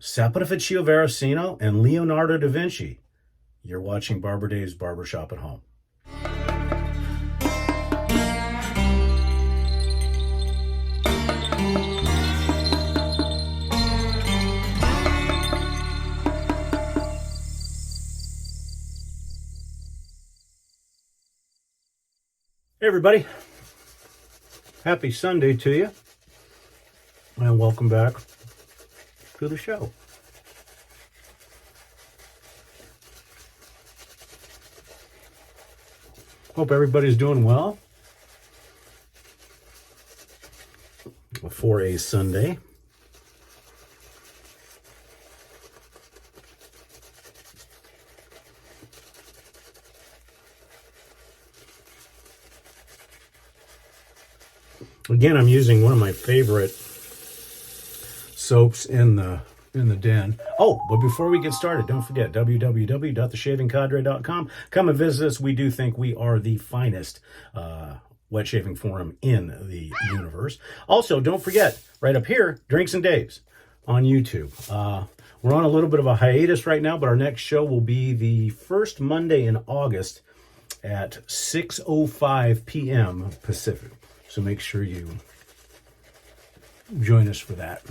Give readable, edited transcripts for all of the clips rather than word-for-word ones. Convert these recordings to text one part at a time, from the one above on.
Saponaficcio Veracino and Leonardo da Vinci. You're watching Barber Dave's Barbershop at Home. Hey everybody, happy Sunday to you, and welcome back to the show. Hope everybody's doing well for a Sunday. Again, I'm using one of my favorite soaps in the den. Oh, but before we get started, don't forget www.theshavingcadre.com. Come and visit us. We do think we are the finest wet shaving forum in the universe. Also, don't forget, right up here, Drinks and Daves on YouTube. We're on a little bit of a hiatus right now, but our next show will be the first Monday in August at 6:05 p.m. Pacific. So make sure you join us for that.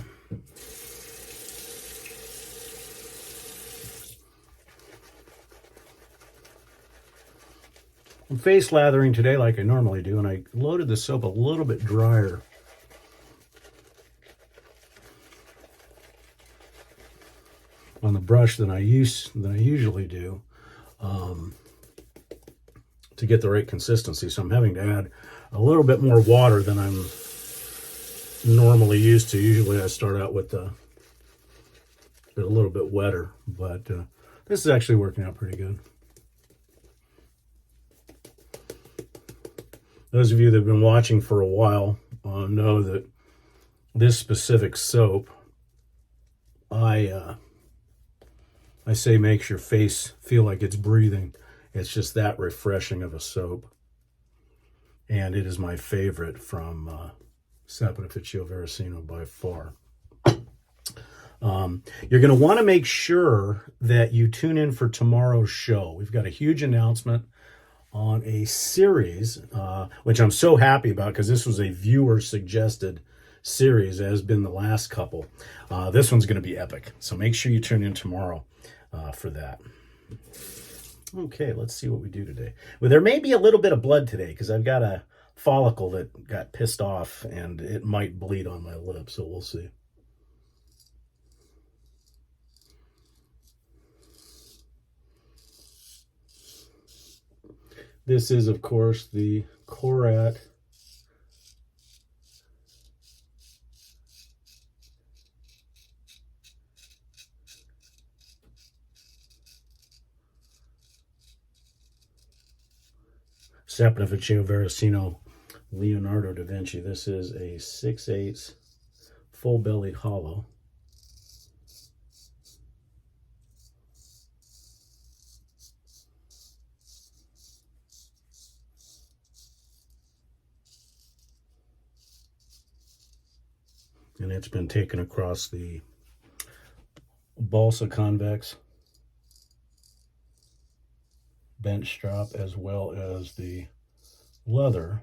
I'm face lathering today like I normally do, and I loaded the soap a little bit drier on the brush than I usually do to get the right consistency. So I'm having to add a little bit more water than I'm normally used to. Usually I start out with a little bit wetter, but this is actually working out pretty good. Those of you that have been watching for a while know that this specific soap, I say makes your face feel like it's breathing. It's just that refreshing of a soap. And it is my favorite from Saponaficcio Veracino by far. You're going to want to make sure that you tune in for tomorrow's show. We've got a huge announcement on a series, which I'm so happy about because this was a viewer-suggested series, as has been the last couple. This one's going to be epic. So make sure you tune in tomorrow for that. Okay, let's see what we do today. Well, there may be a little bit of blood today because I've got a follicle that got pissed off and it might bleed on my lip, so we'll see. This is, of course, the Koraat Saponaficcio Veracino Leonardo da Vinci. This is a 6/8 full-bellied hollow. And it's been taken across the balsa convex bench strap as well as the leather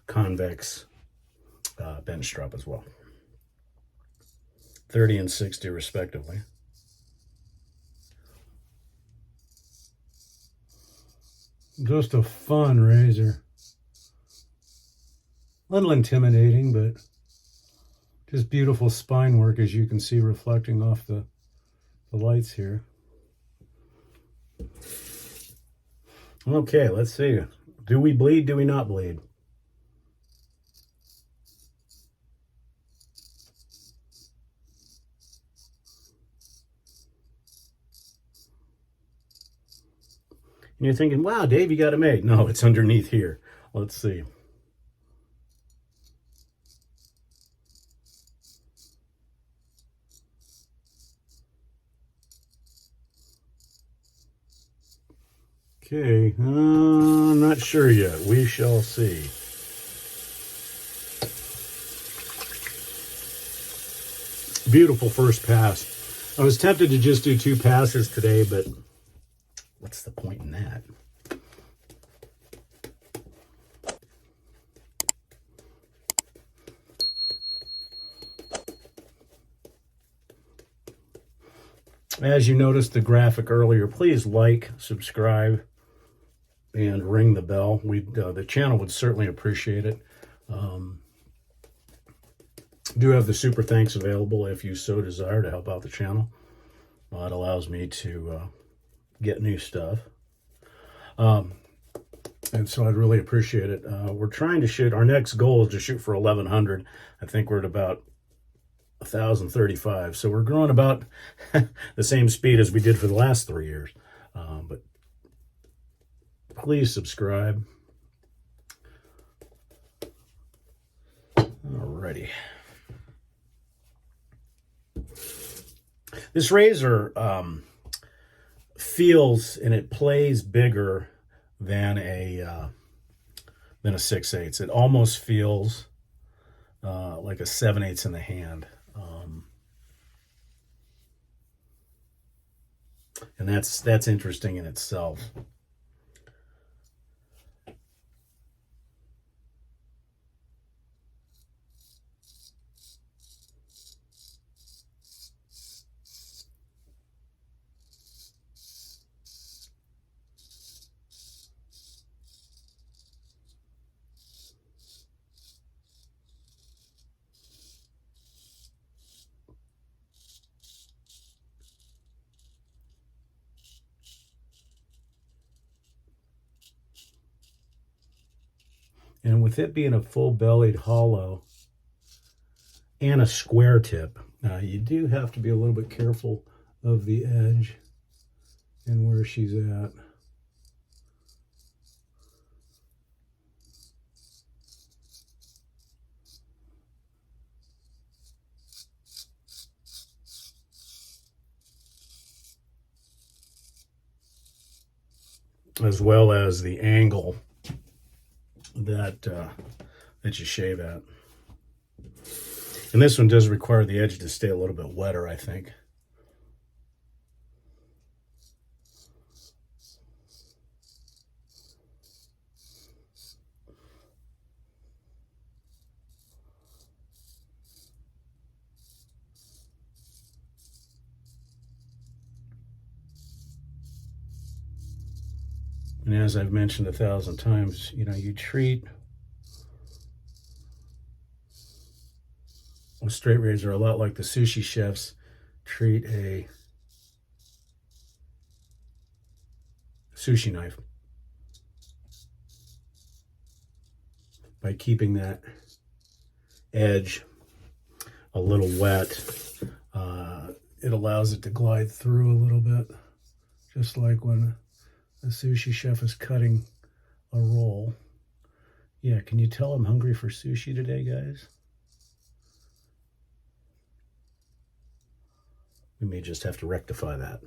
convex bench strap as well. 30 and 60 respectively. Just a fun razor. A little intimidating, but just beautiful spine work, as you can see reflecting off the lights here. Okay, let's see. Do we bleed? Do we not bleed? And you're thinking, wow, Dave, you got it made. No, it's underneath here. Let's see. Okay, I'm not sure yet. We shall see. Beautiful first pass. I was tempted to just do 2 passes today, but what's the point in that? As you noticed the graphic earlier, please like, subscribe, and ring the bell. The channel would certainly appreciate it. Do have the super thanks available if you so desire to help out the channel. It allows me to get new stuff. And so I'd really appreciate it. We're trying to shoot, our next goal is to shoot for 1,100. I think we're at about 1,035. So we're growing about the same speed as we did for the last 3 years. But please subscribe. Alrighty. This razor feels and it plays bigger than a 6/8. It almost feels like a 7/8 in the hand. And that's interesting in itself. And with it being a full-bellied hollow and a square tip, you do have to be a little bit careful of the edge and where she's at. As well as the angle that you shave at. And this one does require the edge to stay a little bit wetter, I think. And as I've mentioned 1,000 times, you know, you treat a straight razor a lot like the sushi chefs treat a sushi knife, by keeping that edge a little wet. It allows it to glide through a little bit, just like when the sushi chef is cutting a roll. Yeah, can you tell I'm hungry for sushi today, guys? We may just have to rectify that.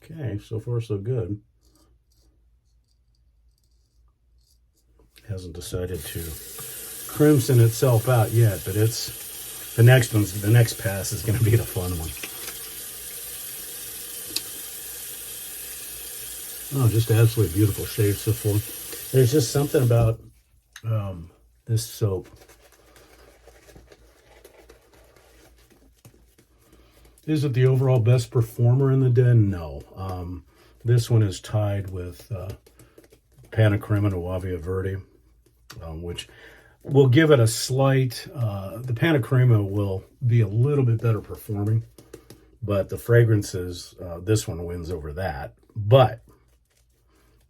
Okay, so far so good. Hasn't decided to crimson itself out yet, but it's the next pass is going to be the fun one. Oh, just absolutely beautiful shade so far. There's just something about this soap. Is it the overall best performer in the den? No. This one is tied with Panna Crema Nuova Verde, which will give it a slight, the Panna Crema will be a little bit better performing, but the fragrances, this one wins over that. But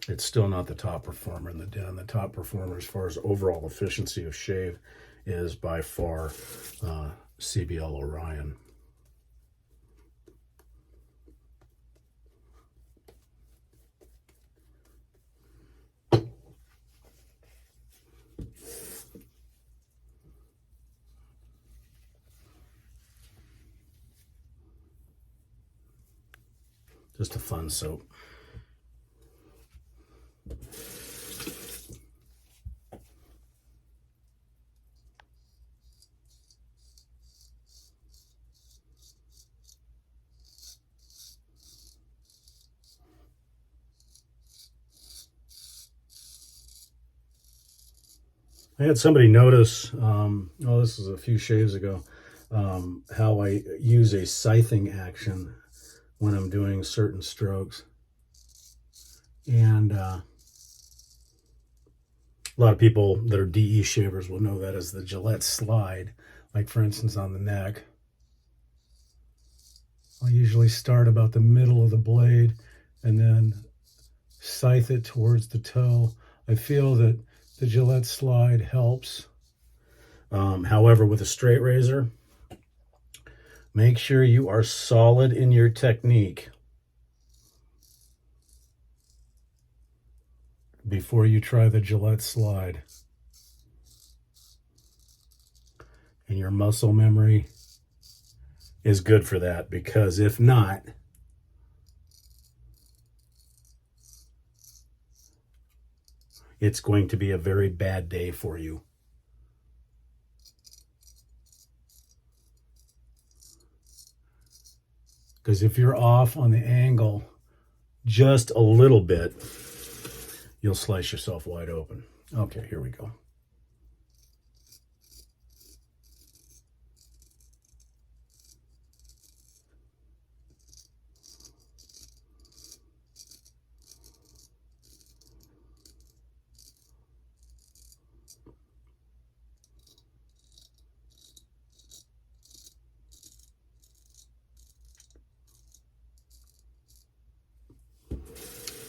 It's still not the top performer in the den. The top performer as far as overall efficiency of shave is by far CBL Orion. Just a fun soap. I had somebody notice, this was a few shaves ago, how I use a scything action when I'm doing certain strokes. And a lot of people that are DE shavers will know that as the Gillette slide. Like for instance on the neck, I'll usually start about the middle of the blade and then scythe it towards the toe. I feel that the Gillette slide helps. However, with a straight razor, make sure you are solid in your technique before you try the Gillette slide. And your muscle memory is good for that, because if not, it's going to be a very bad day for you. Because if you're off on the angle just a little bit, you'll slice yourself wide open. Okay, here we go.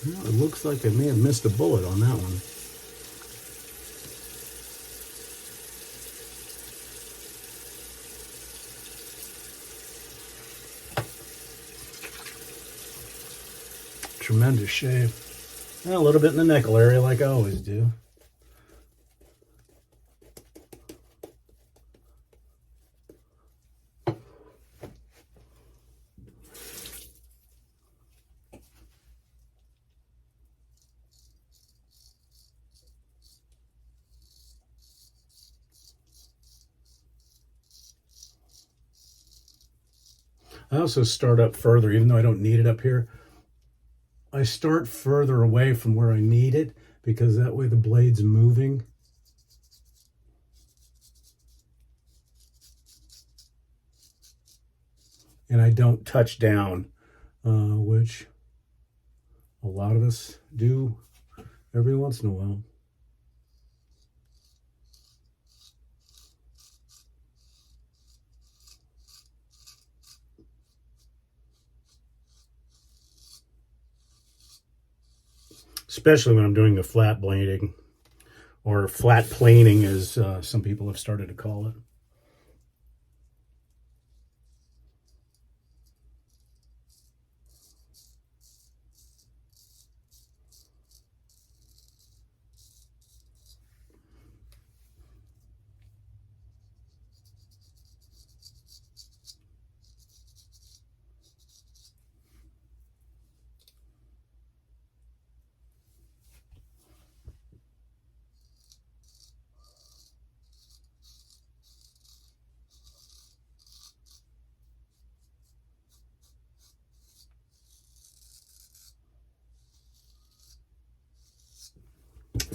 Well, it looks like I may have missed a bullet on that one. Tremendous shave. A little bit in the neckle area like I always do. I also start up further, even though I don't need it up here. I start further away from where I need it, because that way the blade's moving. And I don't touch down, which a lot of us do every once in a while. Especially when I'm doing the flat blading, or flat planing as some people have started to call it.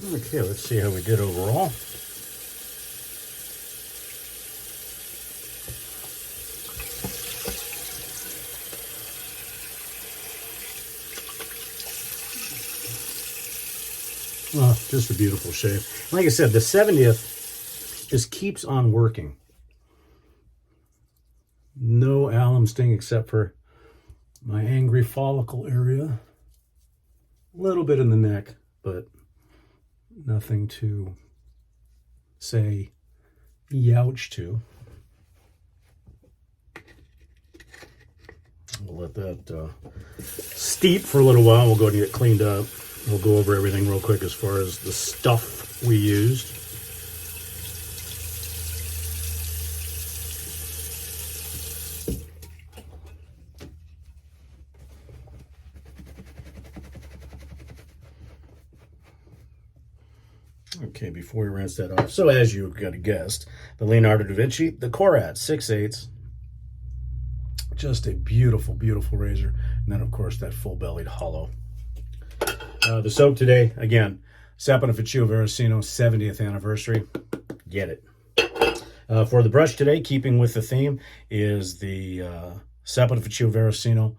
Okay, let's see how we did overall. Oh, just a beautiful shave. Like I said, the 70th just keeps on working. No alum sting except for my angry follicle area. A little bit in the neck, but nothing to say youch to. We'll let that steep for a little while. We'll go ahead and get cleaned up. We'll go over everything real quick as far as the stuff we used. Okay, before we rinse that off, so as you got guessed, the Leonardo da Vinci, the Koraat 6/8, just a beautiful, beautiful razor. And then, of course, that full-bellied hollow. The soap today, again, Saponificio Veracino 70th anniversary. Get it. For the brush today, keeping with the theme, is the Saponificio Veracino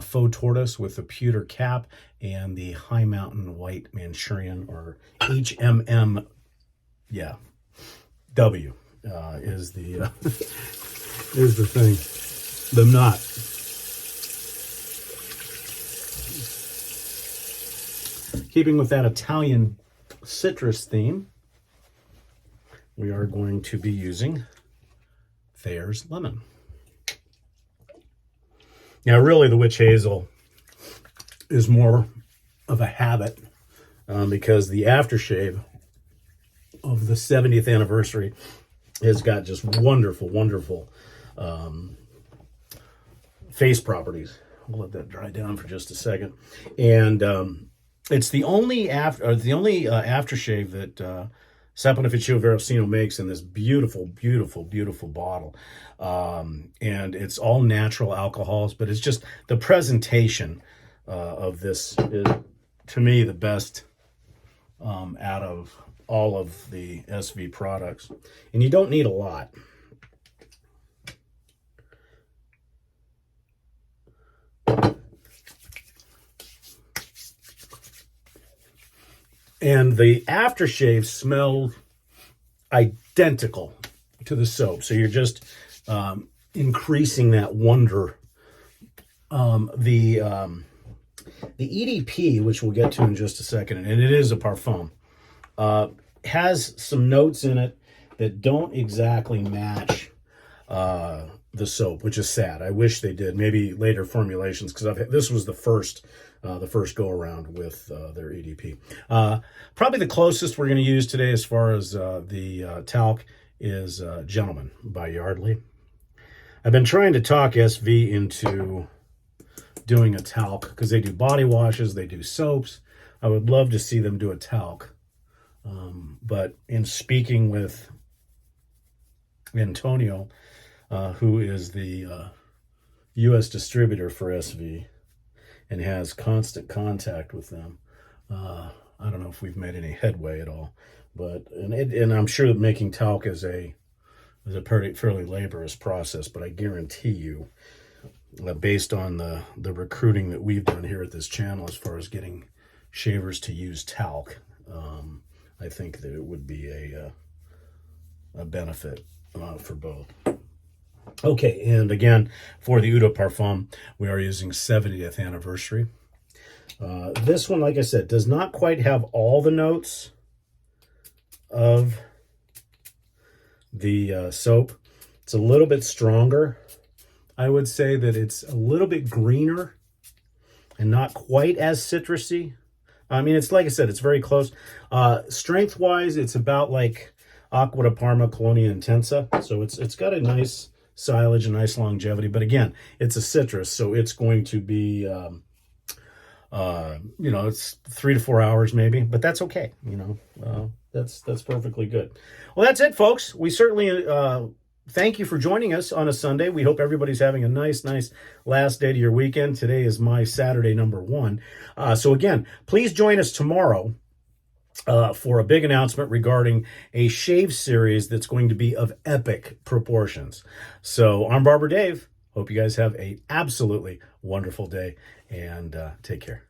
Faux Tortoise with the pewter cap and the High Mountain White Manchurian, or HMM, yeah, W is the is the thing, the knot. Keeping with that Italian citrus theme, we are going to be using Thayer's Lemon. Now, really, the witch hazel is more of a habit because the aftershave of the 70th anniversary has got just wonderful, wonderful face properties. I'll let that dry down for just a second. And it's the only aftershave that Saponificio Veracino makes in this beautiful, beautiful, beautiful bottle. And it's all natural alcohols, but it's just the presentation of this is, to me, the best out of all of the SV products. And you don't need a lot. And the aftershave smells identical to the soap. So you're just increasing that wonder. The EDP, which we'll get to in just a second, and it is a parfum, has some notes in it that don't exactly match the soap, which is sad. I wish they did. Maybe later formulations, because this was the first go around with their EDP. Probably the closest we're going to use today as far as the talc is Gentleman by Yardley. I've been trying to talk SV into doing a talc because they do body washes, they do soaps. I would love to see them do a talc. But in speaking with Antonio, who is the U.S. distributor for SV and has constant contact with them, I don't know if we've made any headway at all. But and I'm sure that making talc is a fairly laborious process. But I guarantee you, based on the recruiting that we've done here at this channel, as far as getting shavers to use talc, I think that it would be a benefit for both. Okay, and again, for the Eau de Parfum, we are using 70th anniversary. This one, like I said, does not quite have all the notes of the soap. It's a little bit stronger. I would say that it's a little bit greener and not quite as citrusy. I mean, it's like I said, it's very close. Strength-wise, it's about like Acqua di Parma Colonia Intensa. So it's got a nice silage, a nice longevity. But again, it's a citrus, so it's going to be, it's 3 to 4 hours maybe. But that's okay, That's perfectly good. Well, that's it, folks. We certainly thank you for joining us on a Sunday. We hope everybody's having a nice last day to your weekend. Today is my Saturday number 1. So again, please join us tomorrow for a big announcement regarding a shave series that's going to be of epic proportions. So I'm Barber Dave. Hope you guys have an absolutely wonderful day, and take care.